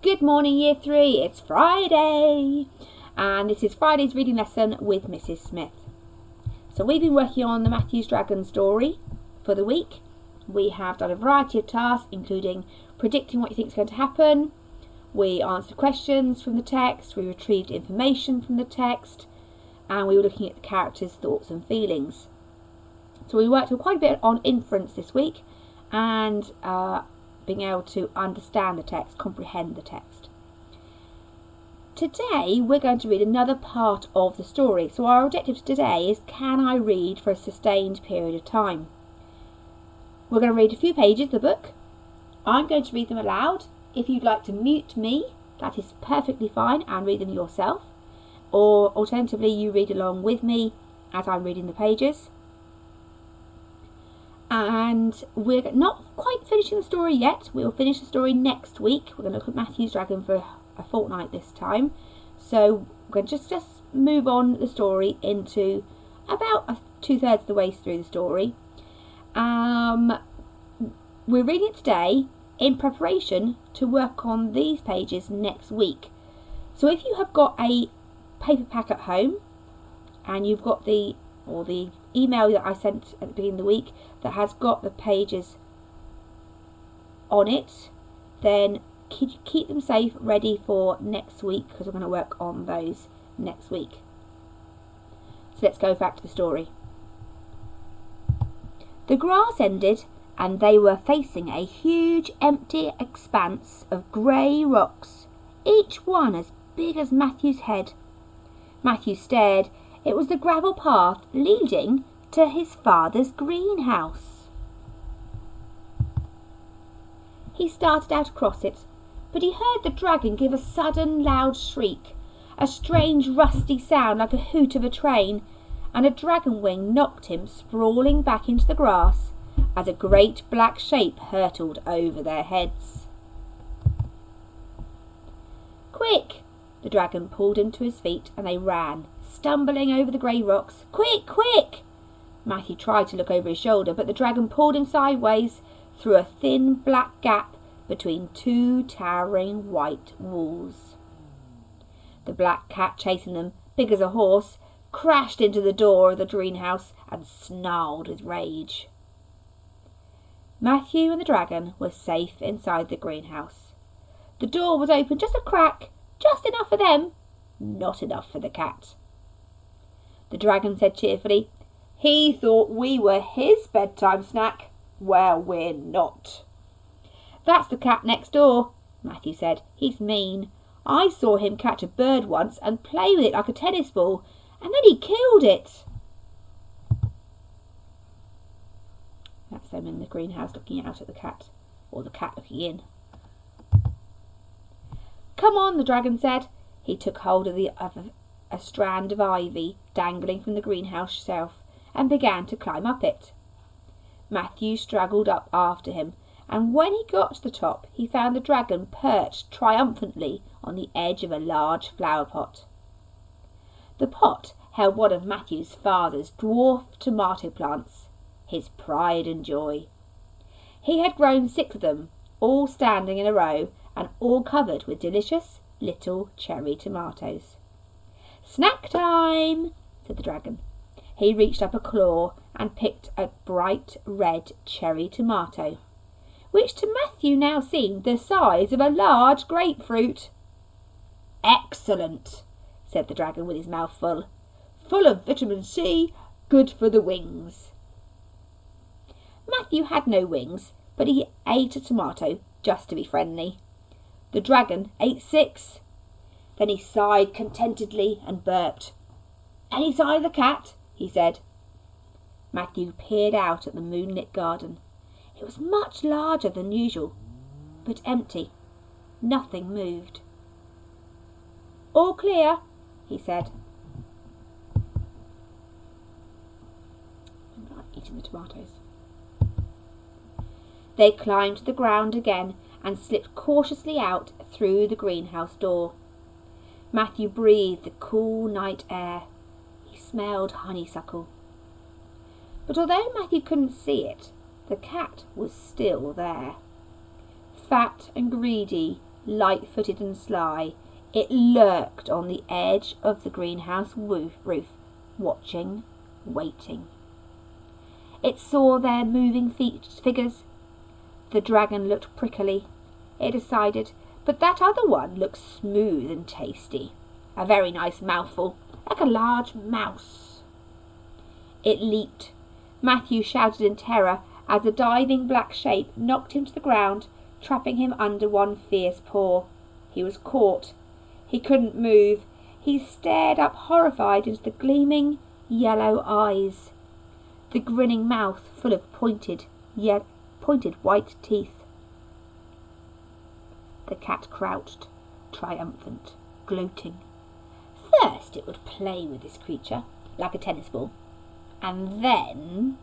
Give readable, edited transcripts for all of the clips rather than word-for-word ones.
Good morning, Year 3. It's Friday. And this is Friday's reading lesson with Mrs. Smith. So we've been working on the Matthew's Dragon story for the week. We have done a variety of tasks, including predicting what you think is going to happen. We answered questions from the text. We retrieved information from the text. And we were looking at the characters' thoughts and feelings. So we worked quite a bit on inference this week and being able to understand the text, comprehend the text. Today we're going to read another part of the story. So our objective today is, can I read for a sustained period of time? We're going to read a few pages of the book. I'm going to read them aloud. If you'd like to mute me, that is perfectly fine, and read them yourself. Or alternatively, you read along with me as I'm reading the pages. And we're not quite finishing the story yet. We'll finish the story next week. We're going to look at Matthew's Dragon for a fortnight this time. So we're going to just move on the story into about 2/3 of the way through the story. We're reading it today in preparation to work on these pages next week. So if you have got a paper pack at home and you've got the email that I sent at the beginning of the week that has got the pages on it, then keep them safe, ready for next week, because we're going to work on those next week. So let's go back to the story. The grass ended and they were facing a huge empty expanse of grey rocks, each one as big as Matthew's head. Matthew stared. It was the gravel path leading to his father's greenhouse. He started out across it, but he heard the dragon give a sudden loud shriek, a strange rusty sound like a hoot of a train, and a dragon wing knocked him sprawling back into the grass as a great black shape hurtled over their heads. Quick! The dragon pulled him to his feet and they ran, stumbling over the grey rocks. Quick, quick! Matthew tried to look over his shoulder, but the dragon pulled him sideways through a thin black gap between two towering white walls. The black cat chasing them, big as a horse, crashed into the door of the greenhouse and snarled with rage. Matthew and the dragon were safe inside the greenhouse. The door was open just a crack, just enough for them, not enough for the cat. The dragon said cheerfully, "He thought we were his bedtime snack. Well, we're not." "That's the cat next door," Matthew said. "He's mean. I saw him catch a bird once and play with it like a tennis ball, and then he killed it." That's them in the greenhouse looking out at the cat, or the cat looking in. "Come on," the dragon said. He took hold of a strand of ivy dangling from the greenhouse shelf and began to climb up it. Matthew struggled up after him, and when he got to the top he found the dragon perched triumphantly on the edge of a large flower pot. The pot held one of Matthew's father's dwarf tomato plants, his pride and joy. He had grown 6 of them, all standing in a row and all covered with delicious little cherry tomatoes. "Snack time," said the dragon. He reached up a claw and picked a bright red cherry tomato, which to Matthew now seemed the size of a large grapefruit. "Excellent," said the dragon with his mouth full. "Full of vitamin C, good for the wings." Matthew had no wings, but he ate a tomato just to be friendly. The dragon ate 6. Then he sighed contentedly and burped. "Any sign of the cat?" he said. Matthew peered out at the moonlit garden. It was much larger than usual, but empty. Nothing moved. "All clear," he said. I'm not eating the tomatoes. They climbed to the ground again and slipped cautiously out through the greenhouse door. Matthew breathed the cool night air. He smelled honeysuckle. But although Matthew couldn't see it, the cat was still there. Fat and greedy, light-footed and sly, it lurked on the edge of the greenhouse roof, watching, waiting. It saw their moving figures. The dragon looked prickly, it decided, but that other one looked smooth and tasty. A very nice mouthful, like a large mouse. It leaped. Matthew shouted in terror as the diving black shape knocked him to the ground, trapping him under one fierce paw. He was caught. He couldn't move. He stared up horrified into the gleaming yellow eyes, the grinning mouth full of pointed white teeth. The cat crouched, triumphant, gloating. First it would play with this creature, like a tennis ball, and then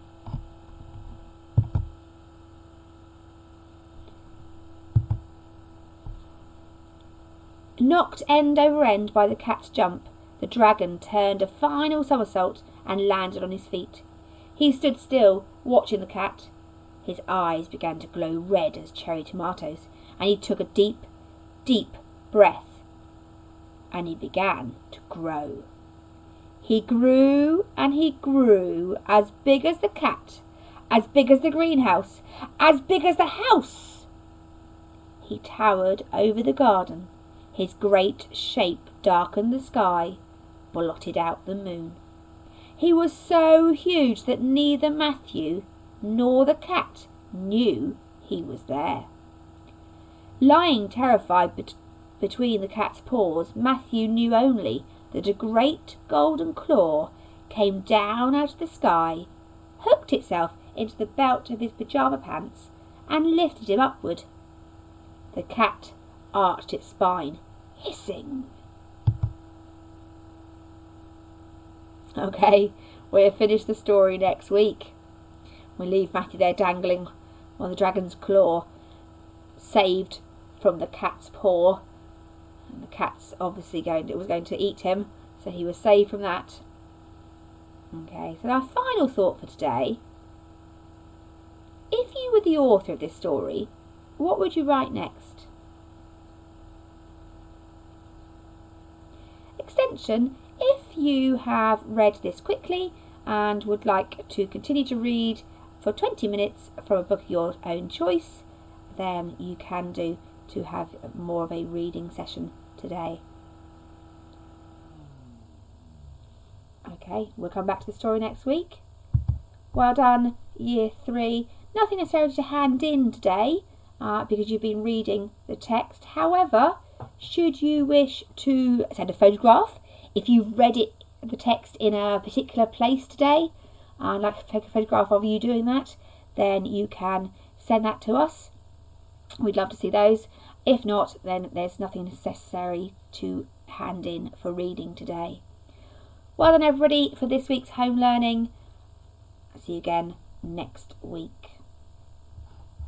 knocked end over end by the cat's jump, the dragon turned a final somersault and landed on his feet. He stood still, watching the cat. His eyes began to glow red as cherry tomatoes, and he took a deep, deep breath, and he began to grow. He grew and he grew, as big as the cat, as big as the greenhouse, as big as the house. He towered over the garden. His great shape darkened the sky, blotted out the moon. He was so huge that neither Matthew nor the cat knew he was there. Lying terrified between the cat's paws, Matthew knew only that a great golden claw came down out of the sky, hooked itself into the belt of his pyjama pants, and lifted him upward. The cat arched its spine, hissing. Okay, we'll finish the story next week. We leave Matthew there dangling on the dragon's claw, saved from the cat's paw. And the cat's obviously going to eat him, so he was saved from that. Okay, so our final thought for today. If you were the author of this story, what would you write next? Extension, if you have read this quickly and would like to continue to read for 20 minutes from a book of your own choice, then you can do to have more of a reading session today. Okay, we'll come back to the story next week. Well done, Year 3. Nothing necessarily to hand in today because you've been reading the text. However, should you wish to send a photograph, if you've read the text in a particular place today, and like to take a photograph of you doing that, then you can send that to us. We'd love to see those. If not, then there's nothing necessary to hand in for reading today. Well done everybody for this week's home learning. See you again next week.